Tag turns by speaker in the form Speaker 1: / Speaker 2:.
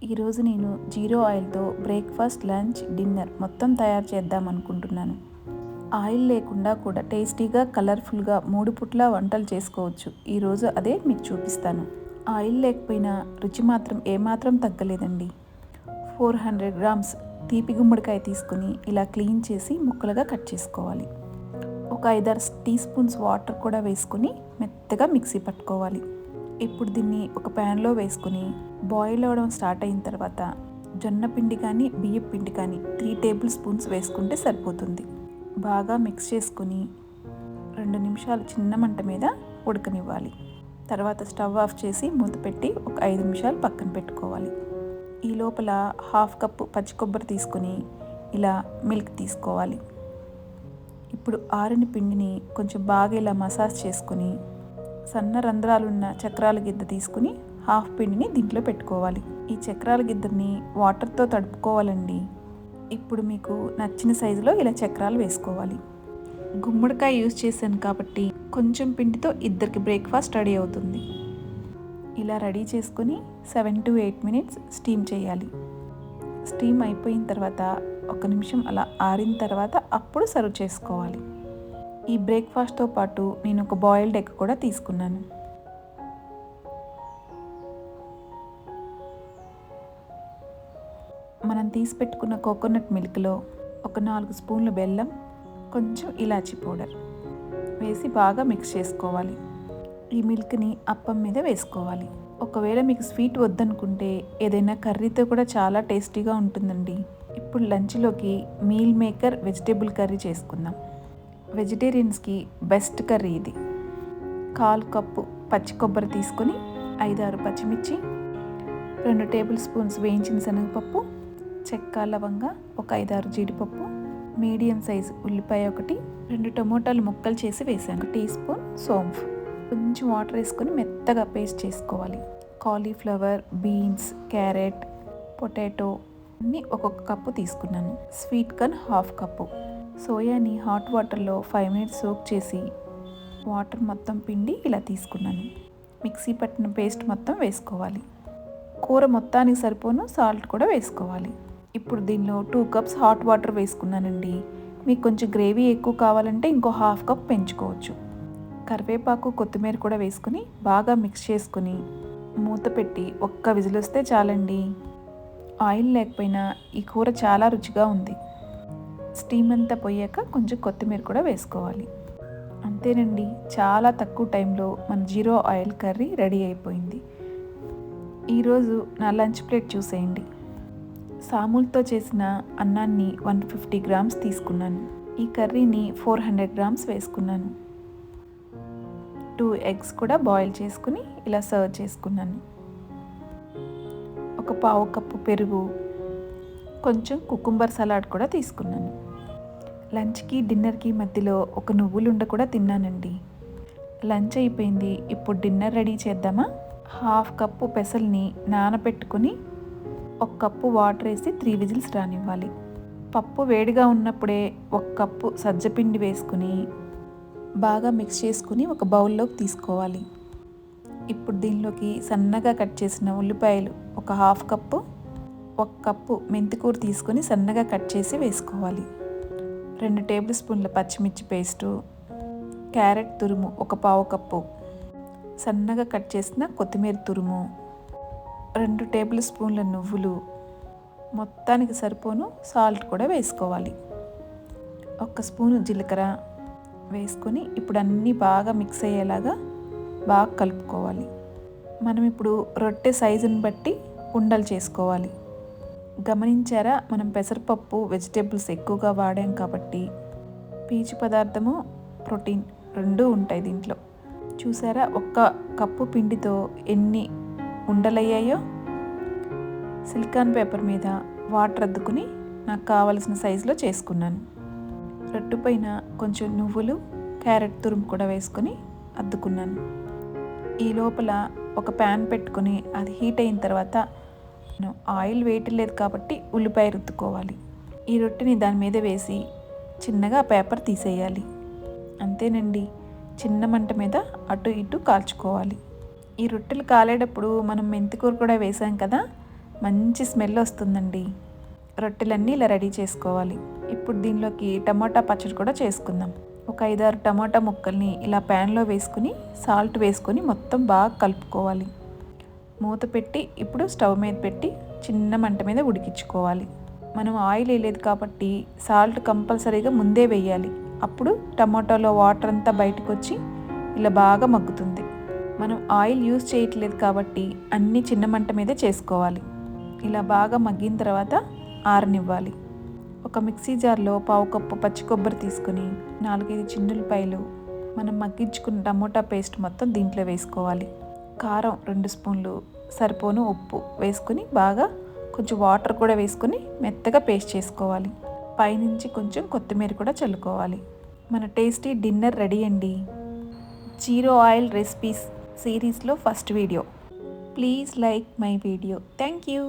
Speaker 1: ఈరోజు నేను జీరో ఆయిల్తో బ్రేక్ఫాస్ట్, లంచ్, డిన్నర్ మొత్తం తయారు చేద్దాం అనుకుంటున్నాను. ఆయిల్ లేకుండా కూడా టేస్టీగా, కలర్ఫుల్గా 3 పూట్ల వంటలు చేసుకోవచ్చు. ఈరోజు అదే మీకు చూపిస్తాను. ఆయిల్ లేకపోయినా రుచి మాత్రం ఏమాత్రం తగ్గలేదండి. 400 గ్రామ్స్ తీపి గుమ్మడికాయ తీసుకుని ఇలా క్లీన్ చేసి ముక్కలుగా కట్ చేసుకోవాలి. ఒక 5-6 టీ స్పూన్స్ వాటర్ కూడా వేసుకుని మెత్తగా మిక్సీ పట్టుకోవాలి. ఇప్పుడు దీన్ని ఒక ప్యాన్లో వేసుకుని బాయిల్ అవ్వడం స్టార్ట్ అయిన తర్వాత జొన్న పిండి కానీ బియ్యం పిండి కానీ 3 టేబుల్ స్పూన్స్ వేసుకుంటే సరిపోతుంది. బాగా మిక్స్ చేసుకుని 2 నిమిషాలు చిన్న మంట మీద ఉడకనివ్వాలి. తర్వాత స్టవ్ ఆఫ్ చేసి మూత పెట్టి ఒక 5 నిమిషాలు పక్కన పెట్టుకోవాలి. ఈ లోపల 1/2 కప్పు పచ్చి కొబ్బరి తీసుకుని ఇలా మిల్క్ తీసుకోవాలి. ఇప్పుడు ఆరిన పిండిని కొంచెం బాగా ఇలా మసాజ్ చేసుకుని సన్న రంధ్రాలున్న చక్రాల గిద్ద తీసుకుని హాఫ్ పిండిని దీంట్లో పెట్టుకోవాలి. ఈ చక్రాల గిద్దని వాటర్తో తడుపుకోవాలండి. ఇప్పుడు మీకు నచ్చిన సైజులో ఇలా చక్రాలు వేసుకోవాలి. గుమ్మడికాయ యూజ్ చేశాను కాబట్టి కొంచెం పిండితో ఇద్దరికి బ్రేక్ఫాస్ట్ రెడీ అవుతుంది. ఇలా రెడీ చేసుకుని 7 to 8 మినిట్స్ స్టీమ్ చేయాలి. స్టీమ్ అయిపోయిన తర్వాత 1 నిమిషం అలా ఆరిన తర్వాత అప్పుడు సర్వ్ చేసుకోవాలి. ఈ బ్రేక్ఫాస్ట్తో పాటు నేను ఒక బాయిల్డ్ ఎగ్ కూడా తీసుకున్నాను. మనం తీసి పెట్టుకున్న కోకోనట్ మిల్క్లో ఒక 4 స్పూన్ల బెల్లం, కొంచెం ఇలాచీ పౌడర్ వేసి బాగా మిక్స్ చేసుకోవాలి. ఈ మిల్క్ని అప్పం మీద వేసుకోవాలి. ఒకవేళ మీకు స్వీట్ వద్దనుకుంటే ఏదైనా కర్రీతో కూడా చాలా టేస్టీగా ఉంటుందండి. ఇప్పుడు లంచ్లోకి మీల్ మేకర్ వెజిటేబుల్ కర్రీ చేసుకుందాం. వెజిటేరియన్స్కి బెస్ట్ కర్రీ ఇది. 1/4 కప్పు పచ్చి కొబ్బరి తీసుకొని 5-6 పచ్చిమిర్చి, 2 టేబుల్ స్పూన్స్ వేయించిన శనగపప్పు, చెక్క, లవంగా, ఒక 5-6 జీడిపప్పు, మీడియం సైజు ఉల్లిపాయ ఒకటి, 2 టమోటాలు ముక్కలు చేసి వేసాను, 1 టీ స్పూన్ సోంఫ్, కొంచెం వాటర్ వేసుకొని మెత్తగా పేస్ట్ చేసుకోవాలి. కాలీఫ్లవర్, బీన్స్, క్యారెట్, పొటాటో అన్నీ ఒక్కొక్క కప్పు తీసుకున్నాను. స్వీట్ కార్న్ 1/2 కప్పు, సోయాని హాట్ వాటర్లో 5 మినిట్స్ సోక్ చేసి వాటర్ మొత్తం పిండి ఇలా తీసుకున్నాను. మిక్సీ పట్టిన పేస్ట్ మొత్తం వేసుకోవాలి. కూర మొత్తానికి సరిపోను సాల్ట్ కూడా వేసుకోవాలి. ఇప్పుడు దీనిలో 2 కప్స్ హాట్ వాటర్ వేసుకున్నానండి. మీకు కొంచెం గ్రేవీ ఎక్కువ కావాలంటే ఇంకో 1/2 కప్ పెంచుకోవచ్చు. కరివేపాకు, కొత్తిమీర కూడా వేసుకుని బాగా మిక్స్ చేసుకుని మూత పెట్టి ఒక్క విజిల్ వస్తే చాలండి. ఆయిల్ లేకపోయినా ఈ కూర చాలా రుచిగా ఉంది. స్టీమ్ అంతా పోయాక కొంచెం కొత్తిమీర కూడా వేసుకోవాలి. అంతేనండి, చాలా తక్కువ టైంలో మన జీరో ఆయిల్ కర్రీ రెడీ అయిపోయింది. ఈరోజు నా లంచ్ ప్లేట్ చూసేయండి. సాములతో చేసిన అన్నాన్ని 150 గ్రామ్స్ తీసుకున్నాను. ఈ కర్రీని 400 గ్రామ్స్ వేసుకున్నాను. 2 ఎగ్స్ కూడా బాయిల్ చేసుకుని ఇలా సర్వ్ చేసుకున్నాను. ఒక 1/4 కప్పు పెరుగు, కొంచెం కుకుంబర్ సలాడ్ కూడా తీసుకున్నాను. లంచ్కి, డిన్నర్కి మధ్యలో ఒక నువ్వులుండ కూడా తిన్నానండి. లంచ్ అయిపోయింది. ఇప్పుడు డిన్నర్ రెడీ చేద్దామా? 1/2 కప్పు పెసల్ని నానబెట్టుకుని 1 కప్పు వాటర్ వేసి 3 విజిల్స్ రానివ్వాలి. పప్పు వేడిగా ఉన్నప్పుడే 1 కప్పు సజ్జపిండి వేసుకుని బాగా మిక్స్ చేసుకుని ఒక బౌల్లోకి తీసుకోవాలి. ఇప్పుడు దీనిలోకి సన్నగా కట్ చేసిన ఉల్లిపాయలు ఒక 1/2 కప్పు, 1 కప్పు మెంతికూర తీసుకొని సన్నగా కట్ చేసి వేసుకోవాలి. 2 టేబుల్ స్పూన్ల పచ్చిమిర్చి పేస్టు, క్యారెట్ తురుము ఒక 1/4 కప్పు, సన్నగా కట్ చేసిన కొత్తిమీర తురుము, 2 టేబుల్ స్పూన్ల నువ్వులు, మొత్తానికి సరిపోను సాల్ట్ కూడా వేసుకోవాలి. 1 స్పూను జీలకర్ర వేసుకొని ఇప్పుడు అన్నీ బాగా మిక్స్ అయ్యేలాగా బాగా కలుపుకోవాలి. మనం ఇప్పుడు రొట్టె సైజుని బట్టి ఉండలు చేసుకోవాలి. గమనించారా, మనం పెసరపప్పు, వెజిటేబుల్స్ ఎక్కువగా వాడాం కాబట్టి పీచు పదార్థము, ప్రోటీన్ 2 ఉంటాయి దీంట్లో. చూసారా 1 కప్పు పిండితో ఎన్ని ఉండలయ్యాయో. సిలికాన్ పేపర్ మీద వాటర్ అద్దుకుని నాకు కావలసిన సైజులో చేసుకున్నాను. రొట్టె పైన కొంచెం నువ్వులు, క్యారెట్ తురుము కూడా వేసుకొని అద్దుకున్నాను. ఈ లోపల ఒక ప్యాన్ పెట్టుకుని అది హీట్ అయిన తర్వాత ఆయిల్ వేయట్లేదు కాబట్టి ఉల్లిపాయ రుద్దుకోవాలి. ఈ రొట్టెని దాని మీద వేసి చిన్నగా పేపర్ తీసేయాలి. అంతేనండి, చిన్న మంట మీద అటు ఇటు కాల్చుకోవాలి. ఈ రొట్టెలు కాలేటప్పుడు మనం మెంతికూర కూడా వేసాం కదా, మంచి స్మెల్ వస్తుందండి. రొట్టెలన్నీ ఇలా రెడీ చేసుకోవాలి. ఇప్పుడు దీనిలోకి టమోటా పచ్చడి కూడా చేసుకుందాం. ఒక 5-6 టమోటా ముక్కల్ని ఇలా ప్యాన్లో వేసుకుని సాల్ట్ వేసుకొని మొత్తం బాగా కలుపుకోవాలి. మూత పెట్టి ఇప్పుడు స్టవ్ మీద పెట్టి చిన్న మంట మీద ఉడికించుకోవాలి. మనం ఆయిల్ వేయలేదు కాబట్టి సాల్ట్ కంపల్సరీగా ముందే వేయాలి. అప్పుడు టమాటోలో వాటర్ అంతా బయటకు వచ్చి ఇలా బాగా మగ్గుతుంది. మనం ఆయిల్ యూజ్ చేయట్లేదు కాబట్టి అన్నీ చిన్న మంట మీదే చేసుకోవాలి. ఇలా బాగా మగ్గిన తర్వాత ఆరనివ్వాలి. ఒక మిక్సీ జార్లో 1/4 కప్పు పచ్చి కొబ్బరి తీసుకుని 4-5 చిన్నులపాయలు, మనం మగ్గించుకున్న టమోటా పేస్ట్ మొత్తం దీంట్లో వేసుకోవాలి. కారం 2 స్పూన్లు, సరిపోను ఉప్పు వేసుకుని బాగా కొంచెం వాటర్ కూడా వేసుకొని మెత్తగా పేస్ట్ చేసుకోవాలి. పైనుంచి కొంచెం కొత్తిమీర కూడా చల్లుకోవాలి. మన టేస్టీ డిన్నర్ రెడీ అండి. జీరో ఆయిల్ రెసిపీస్ సిరీస్లో first video. Please like my video. Thank you.